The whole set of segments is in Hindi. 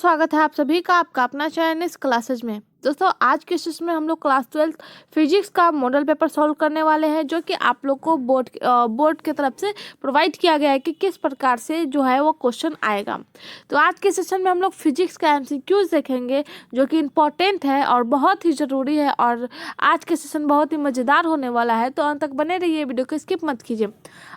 स्वागत है आप सभी का आपका अपना चैनल इस क्लासेज में। दोस्तों आज के सेशन में हम लोग क्लास 12 फिजिक्स का मॉडल पेपर सॉल्व करने वाले हैं, जो कि आप लोग को बोर्ड की तरफ से प्रोवाइड किया गया है कि किस प्रकार से जो है वो क्वेश्चन आएगा। तो आज के सेशन में हम लोग फिजिक्स का एमसीक्यूज देखेंगे, जो कि इम्पोर्टेंट है और बहुत ही ज़रूरी है। और आज के सेशन बहुत ही मज़ेदार होने वाला है, तो अंत तक बने रहिए, वीडियो को स्किप मत कीजिए।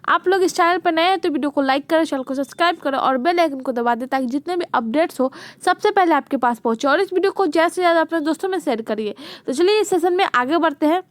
आप लोग इस चैनल पर नए हैं तो वीडियो को लाइक करें, चैनल को सब्सक्राइब करें और बेल आइकन को दबा दें, ताकि जितने भी अपडेट्स हो सबसे पहले आपके पास पहुंचे। और इस वीडियो को ज़्यादा से ज़्यादा अपने दोस्तों में शेयर करिए। तो चलिए इस सेशन में आगे बढ़ते हैं।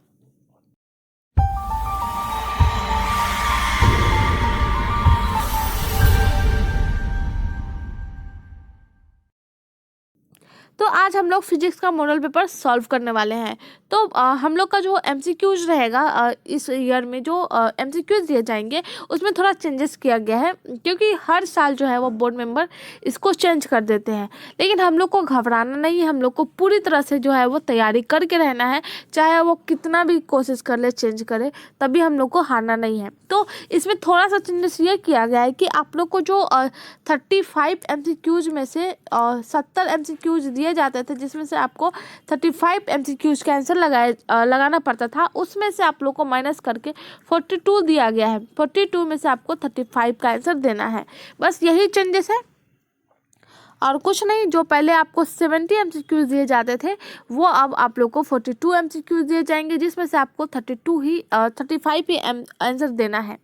तो आज हम लोग फिजिक्स का मॉडल पेपर सॉल्व करने वाले हैं। तो हम लोग का जो एमसीक्यूज रहेगा, इस ईयर में जो एमसीक्यूज दिए जाएंगे उसमें थोड़ा चेंजेस किया गया है, क्योंकि हर साल जो है वो बोर्ड मेंबर इसको चेंज कर देते हैं। लेकिन हम लोग को घबराना नहीं है, हम लोग को पूरी तरह से जो है वो तैयारी करके रहना है। चाहे वो कितना भी कोशिश कर ले, चेंज करे, तभी हम लोग को हारना नहीं है। तो इसमें थोड़ा सा चेंजेस ये किया गया है कि आप लोग को जो 35 एमसीक्यूज में से 70 एमसीक्यूज दिए जाते थे, जिसमें से आपको 35 एमसीक्यूज का आंसर लगाना पड़ता था, उसमें से आप लोग को माइनस करके 42 दिया गया है। 42 में से आपको 35 का आंसर देना है। बस यही चेंजेस है और कुछ नहीं। जो पहले आपको 70 एमसीक्यूज दिए जाते थे, वो अब आप लोग को 42 एमसीक्यूज दिए जाएंगे, जिसमें से आपको 35 ही आंसर देना है।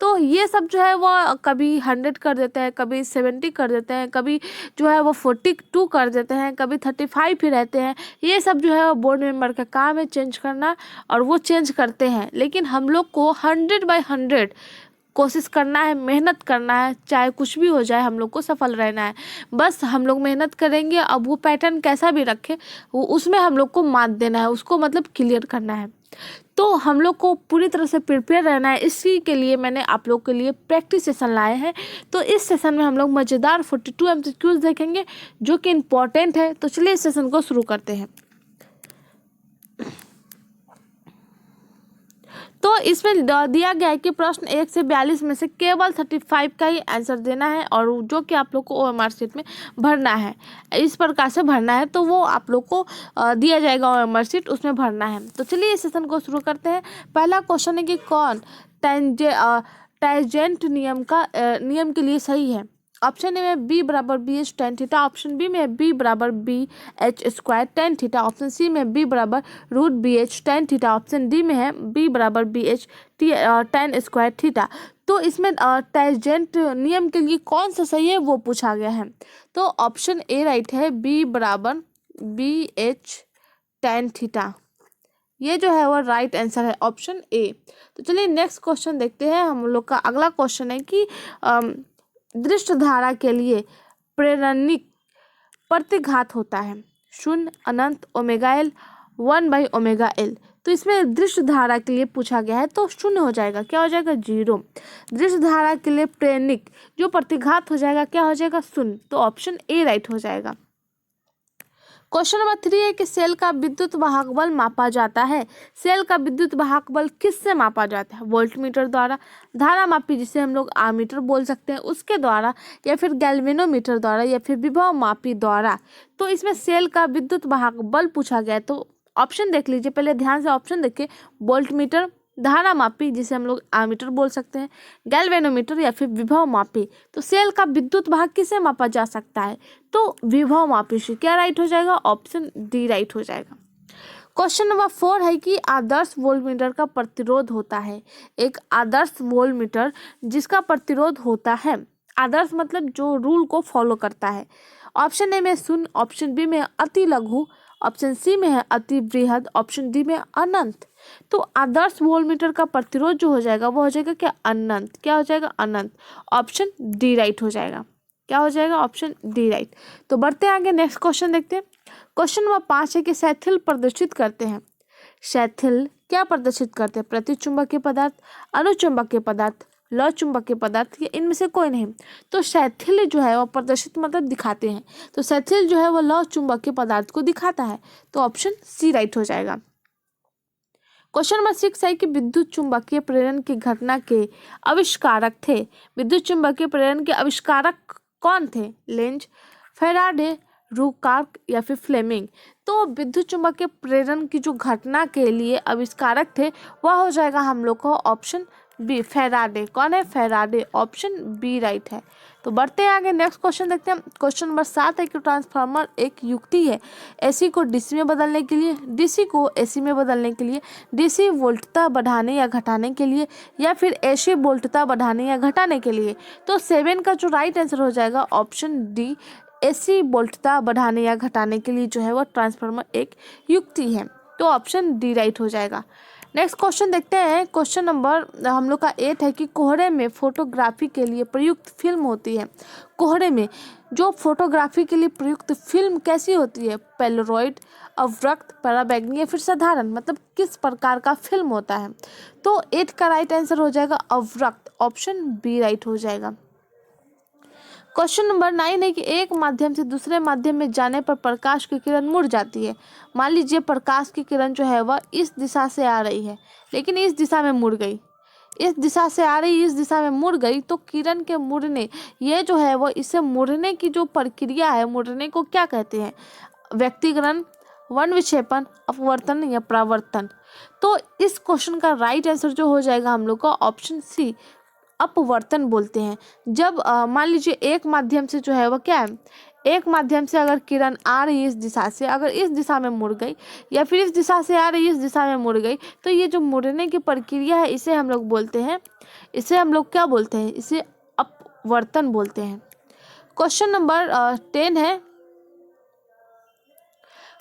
तो ये सब जो है वो कभी 100 कर देते हैं, कभी 70 कर देते हैं, कभी जो है वो 42 कर देते हैं, कभी 35 ही रहते हैं। ये सब जो है वो बोर्ड मेंबर का काम है चेंज करना, और वो चेंज करते हैं। लेकिन हम लोग को 100/100 कोशिश करना है, मेहनत करना है, चाहे कुछ भी हो जाए हम लोग को सफल रहना है। बस हम लोग मेहनत करेंगे, अब वो पैटर्न कैसा भी रखे, वो उसमें हम लोग को मात देना है, उसको मतलब क्लियर करना है। तो हम लोग को पूरी तरह से प्रिपेयर रहना है। इसी के लिए मैंने आप लोग के लिए प्रैक्टिस सेशन लाए हैं। तो इस सेशन में हम लोग मज़ेदार 42 एमसीक्यूज देखेंगे, जो कि इम्पोर्टेंट है। तो चलिए इस सेशन को शुरू करते हैं। तो इसमें दिया गया है कि प्रश्न 1 से 42 में से केवल 35 का ही आंसर देना है, और जो कि आप लोग को ओएमआर शीट में भरना है। इस प्रकार से भरना है, तो वो आप लोग को दिया जाएगा ओएमआर शीट, उसमें भरना है। तो चलिए इस सेशन को शुरू करते हैं। पहला क्वेश्चन है कि कौन टैंजेंट नियम के लिए सही है। ऑप्शन ए में बी बराबर B H tan theta, option B में बी बराबर B H square tan theta, option C में बी बराबर root B H tan theta, option D में है बी बराबर B H tan square theta. तो इसमें टैंजेंट नियम के लिए कौन सा सही है वो पूछा गया है। तो ऑप्शन ए राइट है, बी बराबर बी एच टेन थीटा। ये जो है वो राइट आंसर है, ऑप्शन ए। तो चलिए नेक्स्ट क्वेश्चन देखते हैं। हम लोग का अगला क्वेश्चन है कि दृष्ट धारा के लिए प्रेरणिक प्रतिघात होता है 0, अनंत, ओमेगा एल, 1/ओमेगा एल। तो इसमें दृष्ट धारा के लिए पूछा गया है, तो 0 हो जाएगा, क्या हो जाएगा 0। दृष्ट धारा के लिए प्रेरणिक जो प्रतिघात हो जाएगा, क्या हो जाएगा 0। तो ऑप्शन ए राइट हो जाएगा। क्वेश्चन नंबर 3 है कि सेल का विद्युत वाहक बल मापा जाता है। सेल का विद्युत वाहक बल किससे मापा जाता है। वोल्टमीटर द्वारा, धारा मापी जिसे हम लोग आमीटर बोल सकते हैं उसके द्वारा, या फिर गैल्वेनोमीटर द्वारा, या फिर विभव मापी द्वारा। तो इसमें सेल का विद्युत वाहक बल पूछा गया है, तो ऑप्शन देख लीजिए, पहले ध्यान से ऑप्शन देखिए। वोल्टमीटर, धारा मापी जिसे हम लोग आमीटर बोल सकते हैं, गैल्वेनोमीटर, या फिर विभव मापी। तो सेल का विद्युत वाहक किसे मापा जा सकता है, तो विभव मापी से। क्या राइट हो जाएगा, ऑप्शन डी राइट हो जाएगा। क्वेश्चन नंबर 4 है कि आदर्श वोल्टमीटर का प्रतिरोध होता है। एक आदर्श वोल्टमीटर जिसका प्रतिरोध होता है, आदर्श मतलब जो रूल को फॉलो करता है। ऑप्शन ए में 0, ऑप्शन बी में अति लघु, ऑप्शन सी में है अति बृहद, ऑप्शन डी में अनंत। तो आदर्श वोल्टमीटर का प्रतिरोध जो हो जाएगा वो हो जाएगा क्या, अनंत। क्या हो जाएगा, अनंत। ऑप्शन डी राइट हो जाएगा। क्या हो जाएगा, ऑप्शन डी राइट। तो बढ़ते हैं आगे, नेक्स्ट क्वेश्चन देखते हैं। क्वेश्चन नंबर 5 है कि शैथिल प्रदर्शित करते हैं। शैथिल क्या प्रदर्शित करते हैं, प्रतिचुंबकीय पदार्थ, अनुचुंबकीय पदार्थ, लौ चुंबकीय पदार्थ, या इनमें से कोई नहीं। तो शैथिल जो है वो प्रदर्शित मतलब दिखाते हैं, तो शैथिल जो है वो लौ चुंबकीय पदार्थ को दिखाता है। तो ऑप्शन सी राइट हो जाएगा। क्वेश्चन नंबर 6 है कि विद्युत चुंबकीय प्रेरण की घटना के आविष्कारक थे। विद्युत चुंबकीय प्रेरण के आविष्कारक कौन थे। लेंज, फैराडे, रुकार्क या फिर फ्लेमिंग। तो विद्युत चुम्बकीय प्रेरण की जो घटना के लिए आविष्कारक थे वह हो जाएगा हम लोग को ऑप्शन बी, फैराडे। कौन है? फैराडे। ऑप्शन बी राइट है। तो बढ़ते हैं आगे, नेक्स्ट क्वेश्चन देखते हैं। क्वेश्चन नंबर 7 है कि ट्रांसफार्मर एक युक्ति है एसी को डीसी में बदलने के लिए, डीसी को एसी में बदलने के लिए, डीसी वोल्टता बढ़ाने या घटाने के लिए, या फिर एसी वोल्टता बढ़ाने या घटाने के लिए। तो 7 का जो राइट आंसर हो जाएगा ऑप्शन डी, एसी वोल्टता बढ़ाने या घटाने के लिए जो है वह ट्रांसफार्मर एक युक्ति है। तो ऑप्शन डी राइट हो जाएगा। नेक्स्ट क्वेश्चन देखते हैं। क्वेश्चन नंबर हम लोग का 8 है कि कोहरे में फोटोग्राफी के लिए प्रयुक्त फिल्म होती है। कोहरे में जो फोटोग्राफी के लिए प्रयुक्त फिल्म कैसी होती है? पेलोरॉइड, अवरक्त, पराबैंगनी या फिर साधारण, मतलब किस प्रकार का फिल्म होता है? तो 8 का राइट आंसर हो जाएगा अवरक्त। ऑप्शन बी राइट हो जाएगा। क्वेश्चन नंबर 9 है कि एक माध्यम से दूसरे माध्यम में जाने पर प्रकाश की किरण मुड़ जाती है। मान लीजिए प्रकाश की किरण जो है वह इस दिशा से आ रही है लेकिन इस दिशा में मुड़ गई, इस दिशा से आ रही इस दिशा में मुड़ गई। तो किरण के मुड़ने, ये जो है वो इसे मुड़ने की जो प्रक्रिया है, मुड़ने को क्या कहते हैं? व्यक्तिकरण, वन विक्षेपण, अपवर्तन या परावर्तन। तो इस क्वेश्चन का राइट आंसर जो हो जाएगा हम लोग का ऑप्शन सी, अपवर्तन बोलते हैं। जब मान लीजिए एक माध्यम से जो है वह क्या है, एक माध्यम से अगर किरण आ रही है इस दिशा से, अगर इस दिशा में मुड़ गई या फिर इस दिशा से आ रही है इस दिशा में मुड़ गई, तो ये जो मुड़ने की प्रक्रिया है इसे हम लोग बोलते हैं, इसे हम लोग क्या बोलते हैं? इसे अपवर्तन बोलते हैं। क्वेश्चन नंबर 10 है।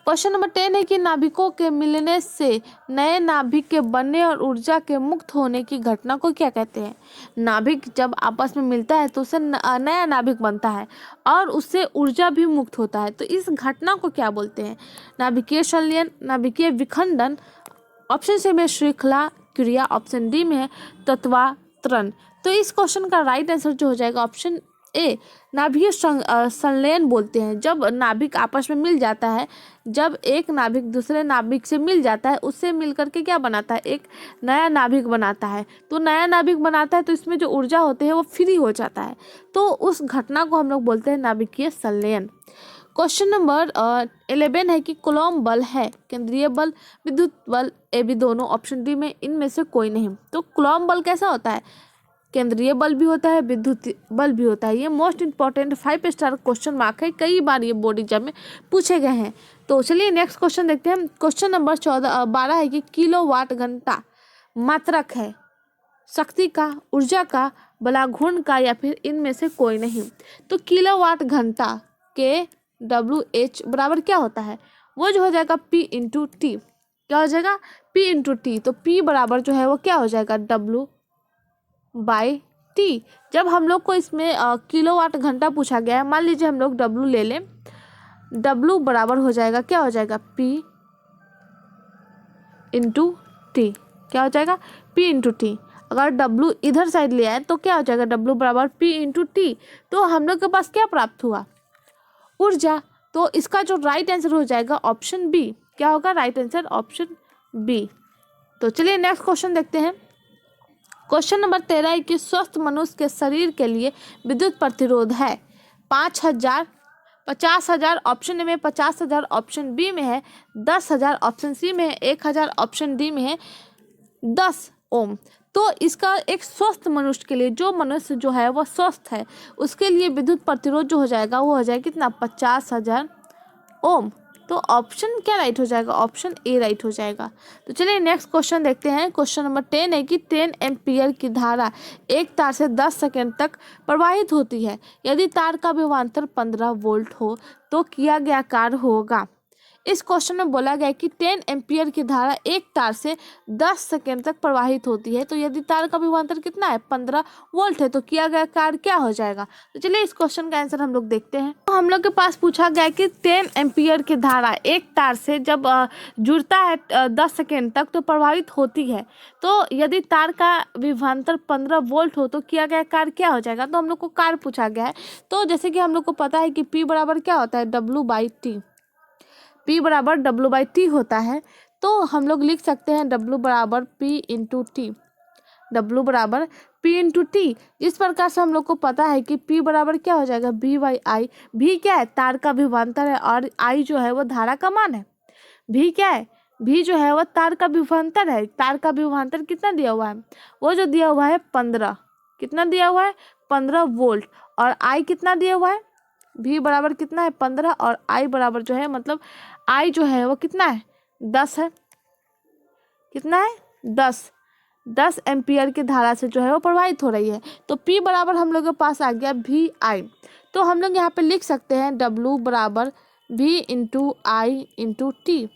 क्वेश्चन नंबर 10 है कि नाभिकों के मिलने से नए नाभिक के बनने और ऊर्जा के मुक्त होने की घटना को क्या कहते हैं? नाभिक जब आपस में मिलता है तो उससे नया नाभिक बनता है और उससे ऊर्जा भी मुक्त होता है। तो इस घटना को क्या बोलते हैं? नाभिकीय संलयन, नाभिकीय विखंडन, ऑप्शन सी में श्रृंखला क्रिया, ऑप्शन डी में है तत्वांतरण। तो इस क्वेश्चन का राइट आंसर जो हो जाएगा ऑप्शन ए, नाभिकीय संलयन बोलते हैं। जब नाभिक आपस में मिल जाता है, जब एक नाभिक दूसरे नाभिक से मिल जाता है, उससे मिल करके क्या बनाता है? एक नया नाभिक बनाता है। तो नया नाभिक बनाता है तो इसमें जो ऊर्जा होती है वो फ्री हो जाता है। तो उस घटना को हम लोग बोलते हैं नाभिकीय संलयन। क्वेश्चन नंबर 11 है कि कूलॉम बल है केंद्रीय बल, विद्युत बल, ए बी दोनों, ऑप्शन डी में इनमें से कोई नहीं। तो कूलॉम बल कैसा होता है? केंद्रीय बल भी होता है, विद्युत बल भी होता है। ये most important 5 star question mark है, कई बार ये बोर्ड एग्जाम में पूछे गए हैं। तो चलिए नेक्स्ट क्वेश्चन देखते हैं। क्वेश्चन नंबर 12 है कि किलोवाट घंटा मात्रक है शक्ति का, ऊर्जा का, बलाघूर्ण का या फिर इनमें से कोई नहीं। तो किलोवाट घंटा के WH बराबर क्या होता है? वो जो हो जाएगा P इंटू टी। क्या हो जाएगा? P into T. तो P बराबर जो है वो क्या हो जाएगा? W/T। जब हम लोग को इसमें किलोवाट घंटा पूछा गया है, मान लीजिए हम लोग W ले लें, W बराबर हो जाएगा, क्या हो जाएगा? P into T. क्या हो जाएगा? P into T. अगर W इधर साइड ले आए तो क्या हो जाएगा? W बराबर P इंटू टी। तो हम लोग के पास क्या प्राप्त हुआ? ऊर्जा। तो इसका जो राइट आंसर हो जाएगा ऑप्शन बी। क्या होगा राइट आंसर? Option B. तो चलिए नेक्स्ट क्वेश्चन देखते हैं। क्वेश्चन नंबर 13 है कि स्वस्थ मनुष्य के शरीर के लिए विद्युत प्रतिरोध है 5000, 50,000, ऑप्शन ए में 50,000, ऑप्शन बी में है 10,000, ऑप्शन सी में है 1,000, ऑप्शन डी में है 10 ओम। तो इसका एक स्वस्थ मनुष्य के लिए, जो मनुष्य जो है वह स्वस्थ है, उसके लिए विद्युत प्रतिरोध जो हो जाएगा वो हो जाएगा कितना? 50,000 ओम। तो ऑप्शन क्या राइट हो जाएगा? ऑप्शन ए राइट हो जाएगा। तो चलिए नेक्स्ट क्वेश्चन देखते हैं। क्वेश्चन नंबर 10 है कि 10 एम्पियर की धारा एक तार से 10 सेकेंड तक प्रवाहित होती है। यदि तार का विभवांतर 15 वोल्ट हो तो किया गया कार्य होगा। इस क्वेश्चन में बोला गया है कि 10 एम्पियर की धारा एक तार से 10 सेकेंड तक प्रवाहित होती है। तो यदि तार का विभवांतर कितना है? 15 वोल्ट है, तो किया गया कार्य क्या हो जाएगा? तो चलिए इस क्वेश्चन का आंसर हम लोग देखते हैं। तो हम लोग के पास पूछा गया है कि 10 एम्पियर की धारा एक तार से जब जुड़ता है 10 सेकेंड तक तो प्रभावित होती है। तो यदि तार का विभवांतर 15 वोल्ट हो तो किया गया कार्य क्या हो जाएगा? तो हम लोग को कार्य पूछा गया है। तो जैसे कि हम लोग को पता है कि P बराबर क्या होता है? W/T। P बराबर W/T होता है। तो हम लोग लिख सकते हैं W बराबर P इंटू टी। W बराबर P इंटू टी। इस प्रकार से हम लोग को पता है कि P बराबर क्या हो जाएगा, V बाई आई। V क्या है, तार का विभवांतर है, और I जो है वो धारा का मान है। V क्या है, V जो है वो तार का विभवांतर है। तार का विभवांतर कितना दिया हुआ है, वो जो दिया हुआ है 15, कितना दिया हुआ है 15 वोल्ट। और I कितना दिया हुआ है, V बराबर कितना है 15, और I बराबर जो है मतलब I जो है वो कितना है 10 है, कितना है 10 एम्पियर की धारा से जो है वो प्रवाहित हो रही है। तो P बराबर हम लोग के पास आ गया VI। तो हम लोग यहाँ पे लिख सकते हैं W बराबर V इंटू आई इंटू टी,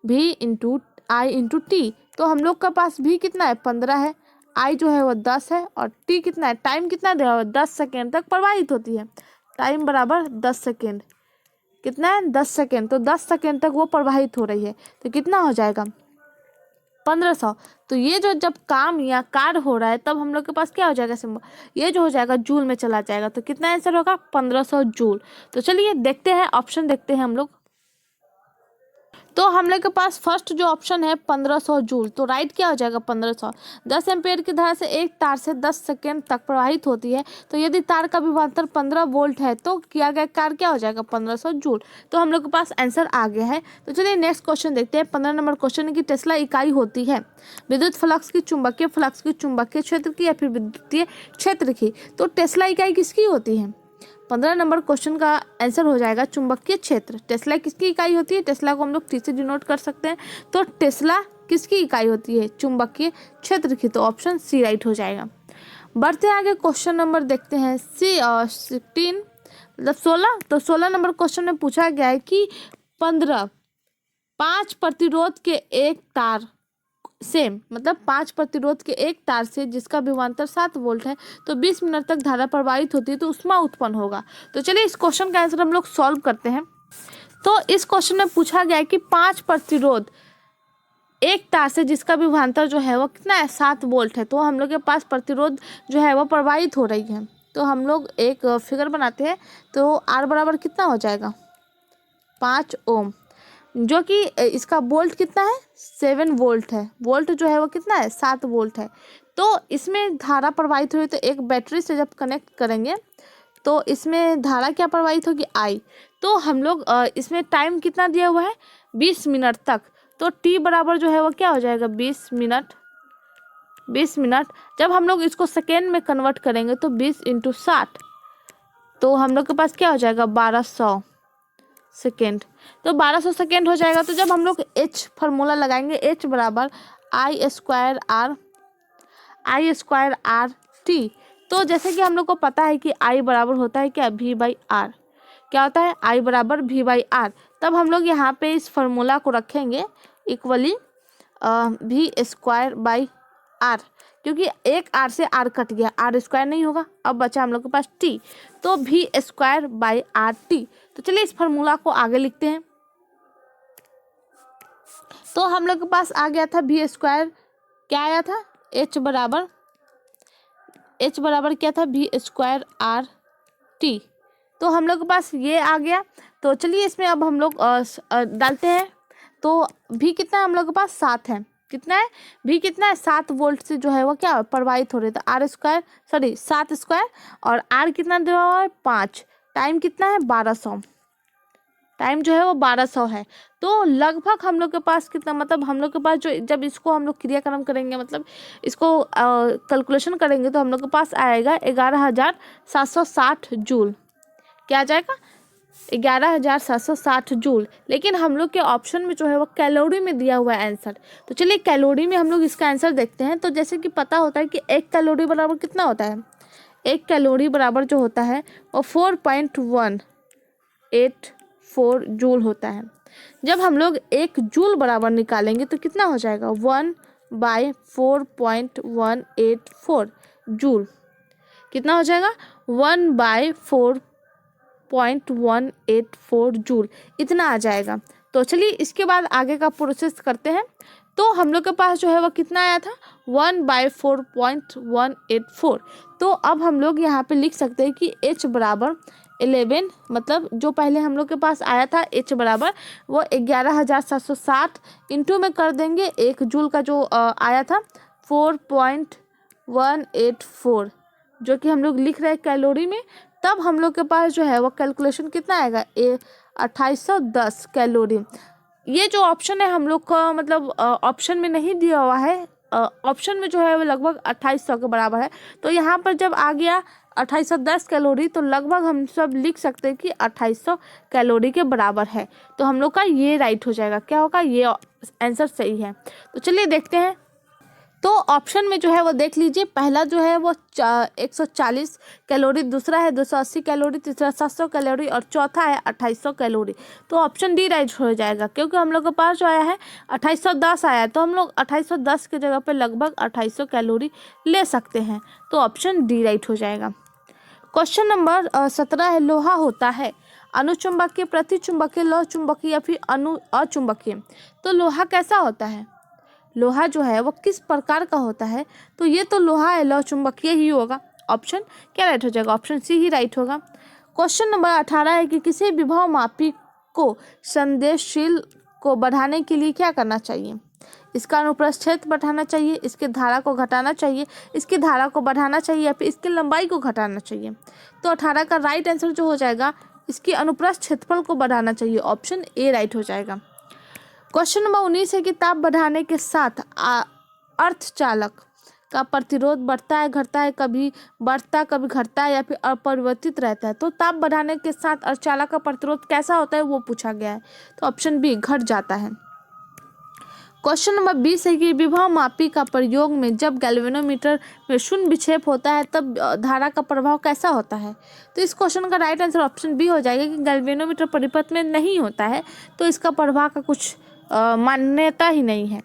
V इंटू आई इंटू टी। तो हम लोग का पास V कितना है 15 है, I जो है वो 10 है, और T कितना है, टाइम कितना दिया हुआ 10 सेकेंड तक प्रवाहित होती है। टाइम बराबर 10 सेकेंड, कितना है 10 सेकेंड। तो 10 सेकेंड तक वो प्रवाहित हो रही है, तो कितना हो जाएगा 1500। तो ये जो जब काम या कार्य हो रहा है तब हम लोग के पास क्या हो जाएगा सिंबल, ये जो हो जाएगा जूल में चला जाएगा। तो कितना आंसर होगा 1500 जूल। तो चलिए देखते हैं, ऑप्शन देखते हैं हम लोग। तो हम लोग के पास फर्स्ट जो ऑप्शन है 1500 जूल, तो राइट क्या हो जाएगा 1500। 10 एम्पेयर की धारा से एक तार से 10 सेकेंड तक प्रवाहित होती है। तो यदि तार का विभवांतर 15 वोल्ट है तो किया गया कार्य क्या हो जाएगा 1500 जूल। तो हम लोग के पास आंसर आ गया है। तो चलिए नेक्स्ट क्वेश्चन देखते हैं। 15 नंबर क्वेश्चन की टेस्ला इकाई होती है विद्युत फ्लक्स की, चुंबकीय फ्लक्स की, चुंबकीय क्षेत्र की, या फिर विद्युतीय क्षेत्र की। तो टेस्ला इकाई किसकी होती है, 15 नंबर क्वेश्चन का आंसर हो जाएगा चुंबकीय क्षेत्र। टेस्ला किसकी इकाई होती है, टेस्ला को हम लोग टी से डिनोट कर सकते हैं। तो टेस्ला किसकी इकाई होती है, चुंबकीय क्षेत्र की। तो ऑप्शन सी राइट हो जाएगा। बढ़ते आगे क्वेश्चन नंबर देखते हैं 16 मतलब 16। तो 16 नंबर क्वेश्चन में पूछा गया है कि 5 प्रतिरोध के एक तार से, मतलब 5 प्रतिरोध के एक तार से जिसका विभवांतर 7 वोल्ट है, तो 20 मिनट तक धारा प्रवाहित होती है तो ऊष्मा उत्पन्न होगा। तो चलिए इस क्वेश्चन का आंसर हम लोग सॉल्व करते हैं। तो इस क्वेश्चन में पूछा गया है कि 5 प्रतिरोध एक तार से जिसका विभवांतर जो है वो कितना है 7 वोल्ट है, तो हम लोग के पास प्रतिरोध जो है वो प्रवाहित हो रही है। तो हम लोग एक फिगर बनाते हैं। तो R बराबर कितना हो जाएगा 5 ओम, जो कि इसका वोल्ट कितना है 7 वोल्ट है। वोल्ट जो है वो कितना है 7 वोल्ट है। तो इसमें धारा प्रवाहित हुई, तो एक बैटरी से जब कनेक्ट करेंगे तो इसमें धारा क्या प्रवाहित होगी I। तो हम लोग इसमें टाइम कितना दिया हुआ है 20 मिनट तक। तो T बराबर जो है वो क्या हो जाएगा 20 मिनट। जब हम लोग इसको सेकेंड में कन्वर्ट करेंगे तो 20 इंटू 60, तो हम लोग के पास क्या हो जाएगा 1200 सेकेंड। तो 1200 सेकेंड हो जाएगा। तो जब हम लोग H फार्मूला लगाएंगे, H बराबर I स्क्वायर आर टी। तो जैसे कि हम लोग को पता है कि I बराबर होता है क्या V बाई आर, क्या होता है I बराबर V बाई आर। तब हम लोग यहाँ पे इस फार्मूला को रखेंगे equally V square by R, क्योंकि एक R से R कट गया, R स्क्वायर नहीं होगा। अब बचा हम लोग के पास T, तो V square by R T. तो चलिए इस फार्मूला को आगे लिखते हैं। तो हम लोग के पास आ गया था V स्क्वायर, क्या आया था H बराबर क्या था V स्क्वायर आर टी। तो हम लोग के पास ये आ गया। तो चलिए इसमें अब हम लोग डालते हैं। तो V कितना है हम लोग के पास 7 है, कितना है V कितना है 7 वोल्ट से जो है वो क्या प्रवाहित हो रही है। तो R स्क्वायर 7 स्क्वायर, और R कितना दिया हुआ है 5। टाइम कितना है 1200, टाइम जो है वो 1200 है। तो लगभग हम लोग के पास कितना, मतलब हम लोग के पास जो जब इसको हम लोग क्रियाक्रम करेंगे, मतलब इसको कैलकुलेशन करेंगे, तो हम लोग के पास आएगा 11760 जूल। क्या आ जाएगा 11760 जूल। लेकिन हम लोग के ऑप्शन में जो है वो कैलोरी में दिया हुआ है आंसर। तो चलिए कैलोरी में हम लोग इसका आंसर देखते हैं। तो जैसे कि पता होता है कि 1 कैलोरी बराबर कितना होता है, 1 कैलोरी बराबर जो होता है वो 4.184 जूल होता है। जब हम लोग 1 जूल बराबर निकालेंगे तो कितना हो जाएगा 1/4.184 जूल। कितना हो जाएगा 1/4.184 जूल, इतना आ जाएगा। तो चलिए इसके बाद आगे का प्रोसेस करते हैं। तो हम लोग के पास जो है वो कितना आया था 1/4.184। तो अब हम लोग यहाँ पे लिख सकते हैं कि H बराबर 11, मतलब जो पहले हम लोग के पास आया था H बराबर वो 11760 इंटू में कर देंगे 1 जूल का जो आया था 4.184 जो कि हम लोग लिख रहे हैं कैलोरी में, तब हम लोग के पास जो है वो कैलकुलेशन कितना आएगा 2810 कैलोरी। ये जो ऑप्शन है हम लोग का मतलब ऑप्शन में नहीं दिया हुआ है, ऑप्शन में जो है वो लगभग 2800 के बराबर है। तो यहाँ पर जब आ गया 2810 कैलोरी तो लगभग हम सब लिख सकते हैं कि 2800 कैलोरी के बराबर है। तो हम लोग का ये राइट हो जाएगा, क्या होगा, ये आंसर सही है। तो चलिए देखते हैं। तो ऑप्शन में जो है वो देख लीजिए, पहला जो है वो 140 कैलोरी, दूसरा है 280 कैलोरी, तीसरा 700 कैलोरी और चौथा है 2800 कैलोरी। तो ऑप्शन डी राइट हो जाएगा, क्योंकि हम लोग के पास जो आया है 2810 आया है, तो हम लोग 2810 की जगह पे लगभग 2800 कैलोरी ले सकते हैं। तो ऑप्शन डी राइट हो जाएगा। क्वेश्चन नंबर 17 है, लोहा होता है अनुचुंबकीय, प्रतिचुंबकीय, लौह चुंबकीय या फिर अचुंबकीय। तो लोहा कैसा होता है, लोहा जो है वो किस प्रकार का होता है, तो ये तो लोहा है, लौह चुंबकीय ही होगा। ऑप्शन क्या राइट हो जाएगा, ऑप्शन सी ही राइट होगा। क्वेश्चन नंबर 18 है कि किसी विभव मापी को संदेशशील को बढ़ाने के लिए क्या करना चाहिए। इसका अनुप्रस्थ क्षेत्र बढ़ाना चाहिए, इसके धारा को घटाना चाहिए, इसकी धारा को बढ़ाना चाहिए या फिर इसकी लंबाई को घटाना चाहिए। तो 18 का राइट आंसर जो हो जाएगा, इसकी अनुप्रस्थ क्षेत्रफल को बढ़ाना चाहिए, ऑप्शन ए राइट हो जाएगा। क्वेश्चन नंबर 19 है कि ताप बढ़ाने के साथ अर्धचालक का प्रतिरोध बढ़ता है, घटता है, कभी बढ़ता कभी घटता है या फिर अपरिवर्तित रहता है। तो ताप बढ़ाने के साथ अर्धचालक का प्रतिरोध कैसा होता है वो पूछा गया है, तो ऑप्शन बी घट जाता है। क्वेश्चन नंबर 20 है कि विभव मापी का प्रयोग में जब गैल्वेनोमीटर में शून्य विक्षेप होता है तब धारा का प्रभाव कैसा होता है। तो इस क्वेश्चन का राइट आंसर ऑप्शन बी हो जाएगा कि गैल्वेनोमीटर परिपथ में नहीं होता है, तो इसका प्रभाव का कुछ मान्यता ही नहीं है।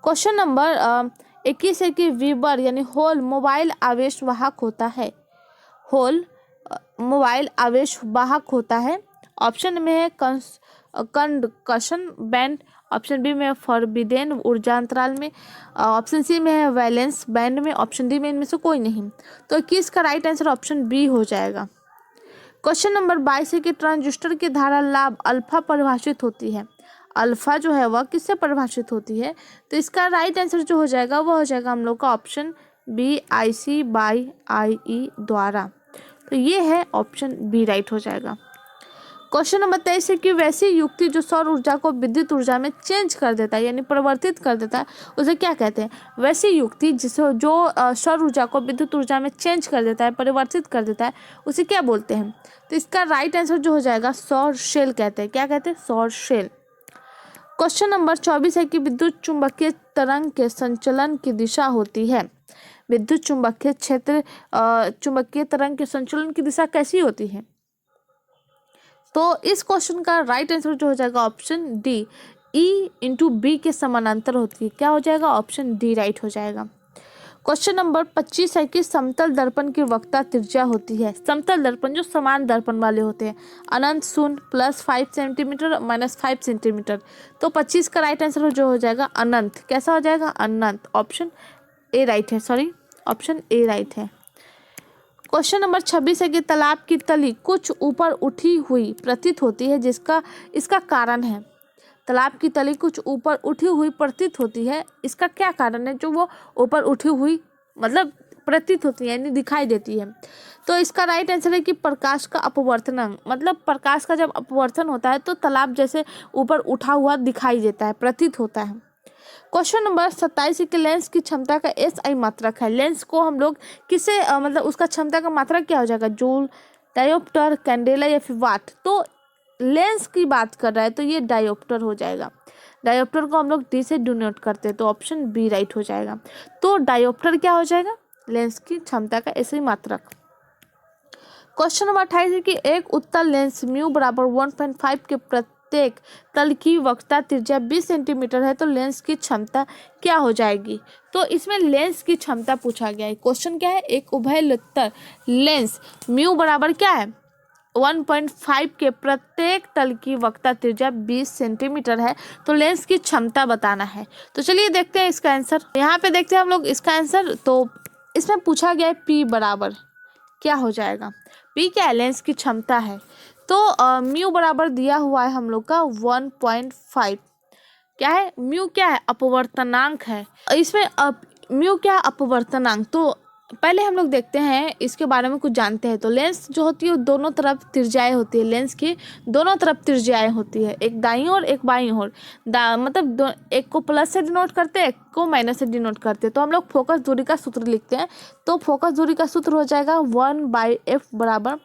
क्वेश्चन नंबर 21 है कि वीबर यानी होल मोबाइल आवेश वाहक होता है, होल मोबाइल आवेश वाहक होता है। ऑप्शन में है कंडक्शन बैंड, ऑप्शन बी में फॉरबिडेन ऊर्जा अंतराल में, ऑप्शन सी में है वैलेंस बैंड में, ऑप्शन डी में इनमें से कोई नहीं। तो 21 का राइट आंसर ऑप्शन बी हो जाएगा। क्वेश्चन नंबर 22 है कि ट्रांजिस्टर की धारा लाभ अल्फा परिभाषित होती है, अल्फा जो है वह किससे परिभाषित होती है। तो इसका राइट आंसर जो हो जाएगा वो हो जाएगा हम लोग का ऑप्शन बी IC/IE द्वारा। तो ये है ऑप्शन बी राइट हो जाएगा। क्वेश्चन नंबर 23 है कि वैसी युक्ति जो सौर ऊर्जा को विद्युत ऊर्जा में चेंज कर देता है यानी परिवर्तित कर देता है उसे क्या कहते हैं। वैसी युक्ति जिसे जो सौर ऊर्जा को विद्युत ऊर्जा में चेंज कर देता है, परिवर्तित कर देता है, उसे क्या बोलते हैं। तो इसका राइट आंसर जो हो जाएगा सौर शेल कहते हैं। क्या कहते हैं, सौर शेल। क्वेश्चन नंबर 24 है कि विद्युत चुंबकीय तरंग के संचलन की दिशा होती है, विद्युत चुंबकीय क्षेत्र चुंबकीय तरंग के संचलन की दिशा कैसी होती है। तो इस क्वेश्चन का राइट आंसर जो हो जाएगा ऑप्शन डी E/B के समानांतर होती है। क्या हो जाएगा, ऑप्शन डी राइट हो जाएगा। क्वेश्चन नंबर 25 है कि समतल दर्पण की वक्रता त्रिज्या होती है, समतल दर्पण जो समान दर्पण वाले होते हैं, अनंत, शून्य, +5 सेंटीमीटर, -5 सेंटीमीटर। तो 25 का राइट आंसर जो हो जाएगा अनंत। कैसा हो जाएगा, अनंत। ऑप्शन ए राइट है, सॉरी ऑप्शन ए राइट है। क्वेश्चन नंबर 26 है कि तालाब की तली कुछ ऊपर उठी हुई प्रतीत होती है, जिसका इसका कारण है। तालाब की तली कुछ ऊपर उठी हुई प्रतीत होती है, इसका क्या कारण है जो वो ऊपर उठी हुई मतलब प्रतीत होती है यानी दिखाई देती है। तो इसका राइट आंसर है कि प्रकाश का अपवर्तन, मतलब प्रकाश का जब अपवर्तन होता है तो तालाब जैसे ऊपर उठा हुआ दिखाई देता है, प्रतीत होता है। क्वेश्चन नंबर 27 है कि लेंस की क्षमता का SI मात्रक है। लेंस को हम लोग किसे मतलब उसका क्षमता का मात्रक क्या हो जाएगा, जूल, डायोप्टर, कैंडेला या फिर वाट। तो लेंस की बात कर रहा है तो ये डायोप्टर हो जाएगा। डायोप्टर को हम लोग डी से डिनोट करते हैं, तो ऑप्शन बी राइट हो जाएगा। तो डायोप्टर क्या हो जाएगा, लेंस की क्षमता का SI मात्रक। क्वेश्चन नंबर 28 है कि एक उत्तल लेंस म्यू बराबर 1.5 के प्रत्येक तल की वक्रता त्रिज्या 20 सेंटीमीटर है, तो लेंस की क्षमता क्या हो जाएगी। तो इसमें लेंस की क्षमता पूछा गया है। क्वेश्चन क्या है, एक उभयलुत्तर लेंस म्यू बराबर क्या है 1.5 के प्रत्येक तल की वक्रता त्रिज्या 20 सेंटीमीटर है, तो लेंस की क्षमता बताना है। तो चलिए देखते हैं इसका आंसर। यहाँ पे देखते हैं हम लोग इसका आंसर। तो इसमें पूछा गया है P बराबर क्या हो जाएगा, P क्या है, लेंस की क्षमता है। तो म्यू बराबर दिया हुआ है हम लोग का 1.5, क्या है म्यू, क्या है अपवर्तनांक है। इसमें म्यू क्या अपवर्तनांक। तो पहले हम लोग देखते हैं इसके बारे में कुछ जानते हैं। तो लेंस जो होती है वो दोनों तरफ त्रिज्याएं होती है, लेंस की दोनों तरफ त्रिज्याएं होती है, एक दाईं ओर एक बाईं ओर। मतलब एक को प्लस से डिनोट करते हैं, एक को माइनस से डिनोट करते हैं। तो हम लोग फोकस दूरी का सूत्र लिखते हैं। तो फोकस दूरी का सूत्र हो जाएगा 1/f बराबर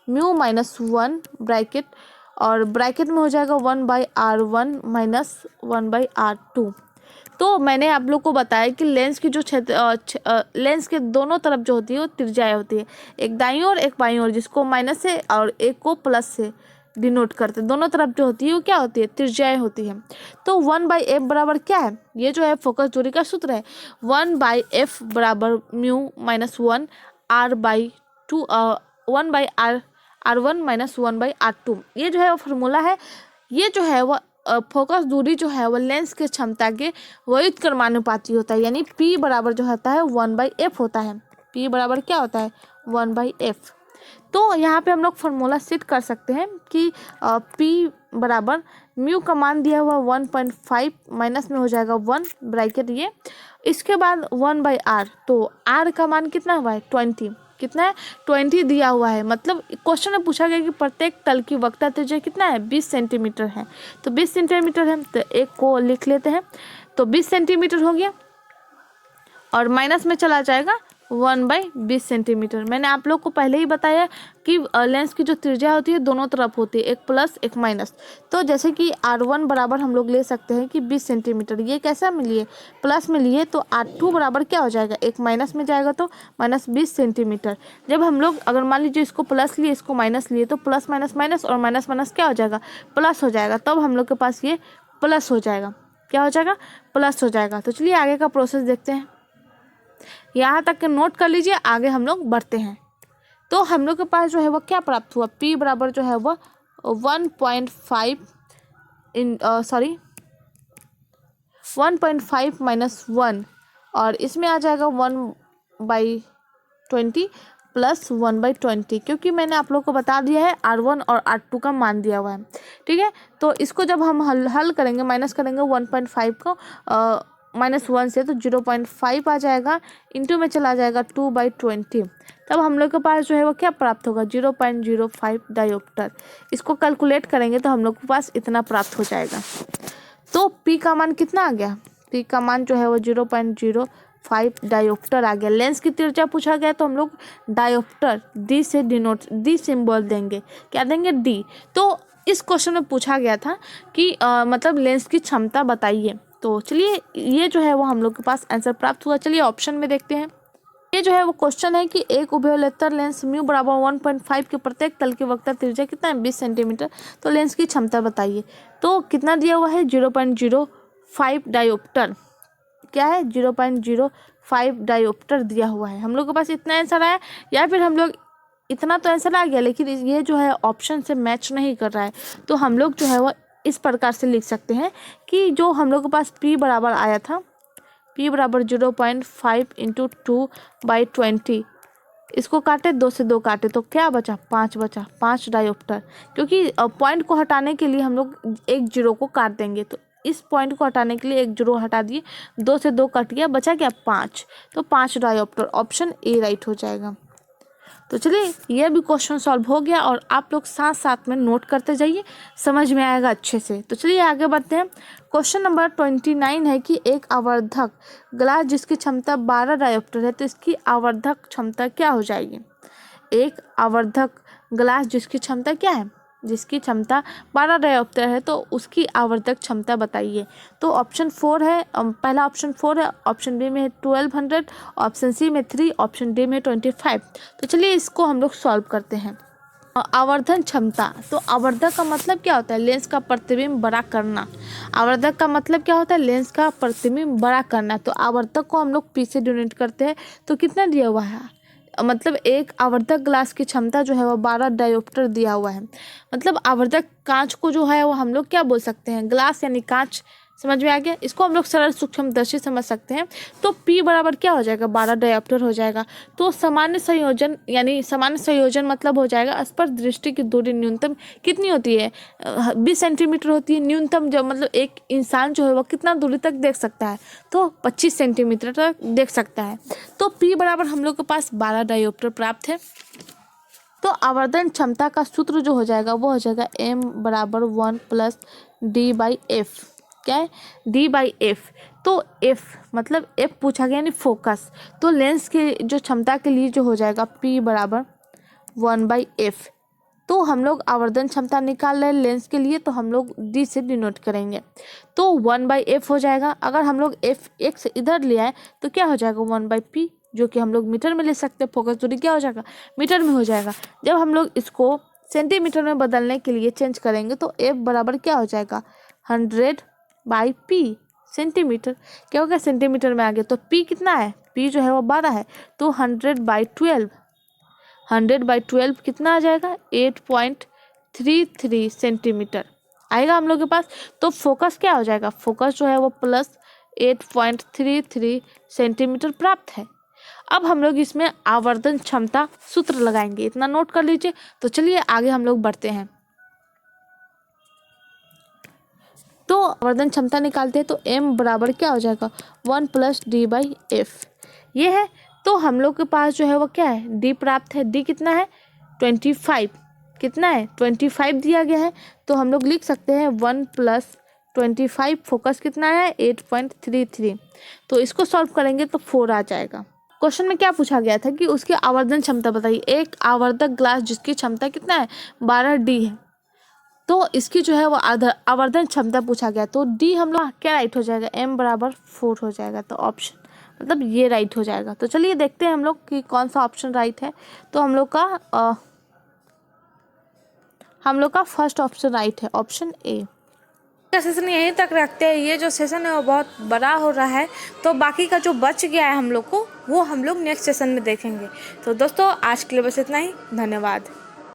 म्यू माइनस 1 ब्रैकेट, और ब्रैकेट में हो जाएगा 1/r1 माइनस 1/r2। तो मैंने आप लोग को बताया कि लेंस की जो लेंस के दोनों तरफ जो होती है वो त्रिज्याएं होती है, एक दाईं ओर एक बाईं ओर, जिसको माइनस से और एक को प्लस से डिनोट करते हैं। दोनों तरफ जो होती है वो क्या होती है, त्रिज्याएं होती है। तो 1/f बराबर क्या है, ये जो है फोकस दूरी का सूत्र है। 1/f बराबर mu minus 1 r/2 1/r1 minus 1/r2। ये जो है वो फार्मूला है। ये जो है वो फोकस दूरी जो है वो लेंस के क्षमता के व्युत्क्रमानुपाती होता है, यानी P बराबर जो होता है 1/f होता है। P बराबर क्या होता है, 1/f। तो यहाँ पे हम लोग फार्मूला सेट कर सकते हैं कि P बराबर म्यू का मान दिया हुआ 1.5 माइनस में हो जाएगा 1 ब्रैकेट ये, इसके बाद 1/r। तो r का मान कितना हुआ है, 20। कितना है, 20 दिया हुआ है। मतलब क्वेश्चन में पूछा गया कि प्रत्येक तल की वक्रता त्रिज्या कितना है, 20 सेंटीमीटर है। तो 20 सेंटीमीटर है, तो एक को लिख लेते हैं। तो 20 सेंटीमीटर हो गया और माइनस में चला जाएगा 1/20 सेंटीमीटर। मैंने आप लोग को पहले ही बताया कि लेंस की जो त्रिज्या होती है दोनों तरफ होती है, एक प्लस एक माइनस। तो जैसे कि r1 बराबर हम लोग ले सकते हैं कि 20 सेंटीमीटर, ये कैसा में लिए, प्लस में लिए। तो r2 बराबर क्या हो जाएगा, एक माइनस में जाएगा तो माइनस 20 सेंटीमीटर। जब हम लोग अगर मान लीजिए इसको प्लस लिए इसको माइनस लिए, तो प्लस माइनस माइनस और माइनस माइनस क्या हो जाएगा, प्लस हो जाएगा। तब हम लोग के पास ये प्लस हो जाएगा, क्या हो जाएगा, प्लस हो जाएगा। तो चलिए आगे का प्रोसेस देखते हैं। यहाँ तक के नोट कर लीजिए, आगे हम लोग बढ़ते हैं। तो हम लोग के पास जो है वो क्या प्राप्त हुआ, P बराबर जो है वो 1.5 माइनस 1, और इसमें आ जाएगा 1/20 प्लस 1/20, क्योंकि मैंने आप लोग को बता दिया है r1 और r2 का मान दिया हुआ है। ठीक है, तो इसको जब हम हल करेंगे, माइनस करेंगे 1.5 को -1 से, तो 0.5 आ जाएगा, इंटू में चला जाएगा 2/20। तब हम लोग के पास जो है वो क्या प्राप्त होगा, 0.05 डायोप्टर। इसको कैलकुलेट करेंगे तो हम लोग के पास इतना प्राप्त हो जाएगा। तो P का मान कितना आ गया, P का मान जो है वो 0.05 डायोप्टर आ गया। लेंस की त्रिज्या पूछा गया तो हम लोग डायोप्टर D से डिनोट, D सिंबल देंगे, क्या देंगे, D। तो इस क्वेश्चन में पूछा गया था कि मतलब लेंस की क्षमता बताइए। तो चलिए ये जो है वो हम लोग के पास आंसर प्राप्त हुआ। चलिए ऑप्शन में देखते हैं। ये जो है वो क्वेश्चन है कि एक उभयलेतर लेंस म्यू बराबर 1.5 के प्रत्येक तल की वक्रता त्रिज्या कितना है, 20 सेंटीमीटर। तो लेंस की क्षमता बताइए। तो कितना दिया हुआ है, 0.05 डायोप्टर। क्या है, 0.05 डायोप्टर दिया हुआ है। हम लोग के पास इतना आंसर आया, या फिर हम लोग इतना तो आंसर आ गया, लेकिन ये जो है ऑप्शन से मैच नहीं कर रहा है। तो हम लोग जो है वो इस प्रकार से लिख सकते हैं कि जो हम लोग के पास P बराबर आया था, P बराबर 0.5 इंटू 2/20, इसको काटे, 2 से 2 काटे तो क्या बचा, 5 बचा, 5 डायोप्टर। क्योंकि पॉइंट को हटाने के लिए हम लोग एक जीरो को काट देंगे, तो इस पॉइंट को हटाने के लिए एक जीरो हटा दिए, 2 से 2 कट गया, बचा क्या, 5। तो 5 डायोप्टर, ऑप्शन ए राइट हो जाएगा। तो चलिए यह भी क्वेश्चन सॉल्व हो गया, और आप लोग साथ साथ में नोट करते जाइए, समझ में आएगा अच्छे से। तो चलिए आगे बढ़ते हैं। क्वेश्चन नंबर 29 है कि एक आवर्धक ग्लास जिसकी क्षमता 12 डायोप्टर है, तो इसकी आवर्धक क्षमता क्या हो जाएगी। एक आवर्धक ग्लास जिसकी क्षमता क्या है, जिसकी क्षमता 12 डायोप्टर है, तो उसकी आवर्धक क्षमता बताइए। तो ऑप्शन 4 है, पहला ऑप्शन 4 है, ऑप्शन बी में है 1200, ऑप्शन सी में 3, ऑप्शन डी में 25। तो चलिए इसको हम लोग सॉल्व करते हैं। आवर्धन क्षमता, तो आवर्धक का मतलब क्या होता है, लेंस का प्रतिबिंब बड़ा करना। आवर्धक का मतलब क्या होता है, लेंस का प्रतिबिंब बड़ा करना। तो आवर्धक को हम लोग P से डिनोट करते हैं। तो कितना दिया हुआ है, मतलब एक आवर्धक ग्लास की क्षमता जो है वो 12 डायोप्टर दिया हुआ है। मतलब आवर्धक कांच को जो है वो हम लोग क्या बोल सकते हैं, ग्लास यानी कांच समझ में आ गया। इसको हम लोग सरल सूक्ष्मदर्शी समझ सकते हैं। तो P बराबर क्या हो जाएगा, 12 डायोप्टर हो जाएगा। तो सामान्य संयोजन यानी सामान्य संयोजन मतलब हो जाएगा स्पर्श दृष्टि की दूरी न्यूनतम कितनी होती है, 20 सेंटीमीटर होती है न्यूनतम। जो मतलब एक इंसान जो है वो कितना दूरी तक देख सकता है, तो 25 सेंटीमीटर तक देख सकता है। तो P बराबर हम लोग के पास 12 डायोप्टर प्राप्त है। तो आवर्धन क्षमता का सूत्र जो हो जाएगा वो हो जाएगा m बराबर 1 प्लस डी बाई एफ। क्या है, डी बाई एफ। तो f मतलब f पूछा गया यानी फोकस। तो लेंस के जो क्षमता के लिए जो हो जाएगा p बराबर 1 बाई एफ। तो हम लोग आवर्धन क्षमता निकाल रहे हैं लेंस के लिए, तो हम लोग d से डिनोट करेंगे। तो 1 बाई एफ हो जाएगा। अगर हम लोग f x इधर ले आए तो क्या हो जाएगा 1 बाई p, जो कि हम लोग मीटर में ले सकते हैं। फोकस दूरी क्या हो जाएगा, मीटर में हो जाएगा। जब हम लोग इसको सेंटीमीटर में बदलने के लिए चेंज करेंगे तो f बराबर क्या हो जाएगा 100 बाई p सेंटीमीटर। क्या हो गया, सेंटीमीटर में आ गया। तो p कितना है, p जो है वो 12 है। तो 100 बाई 12, 100 बाई 12 कितना आ जाएगा 8.33 सेंटीमीटर आएगा हम लोग के पास। तो फोकस क्या हो जाएगा, फोकस जो है वो प्लस 8.33 सेंटीमीटर प्राप्त है। अब हम लोग इसमें आवर्धन क्षमता सूत्र लगाएंगे, इतना नोट कर लीजिए। तो चलिए आगे हम लोग बढ़ते हैं। तो आवर्धन क्षमता निकालते हैं। तो m बराबर क्या हो जाएगा 1 प्लस डी बाई एफ, ये है। तो हम लोग के पास जो है वो क्या है, d प्राप्त है। d कितना है 25, कितना है 25 दिया गया है। तो हम लोग लिख सकते हैं 1 प्लस 25, फोकस कितना है 8.33। तो इसको सॉल्व करेंगे तो 4 आ जाएगा। क्वेश्चन में क्या पूछा गया था कि उसकी आवर्धन क्षमता बताइए। एक आवर्धक ग्लास जिसकी क्षमता कितना है 12D है, तो इसकी जो है वो आवर्धन क्षमता पूछा गया। तो D हम लोग क्या राइट हो जाएगा, m बराबर 4 हो जाएगा। तो ऑप्शन मतलब ये राइट हो जाएगा। तो चलिए देखते हैं हम लोग कि कौन सा ऑप्शन राइट है। तो हम लोग का फर्स्ट ऑप्शन राइट है, ऑप्शन ए। का सेशन यहीं तक रखते हैं। ये जो सेशन है वो बहुत बड़ा हो रहा है, तो बाकी का जो बच गया है हम लोग को वो हम लोग नेक्स्ट सेशन में देखेंगे। तो दोस्तों आज के लिए बस इतना ही, धन्यवाद।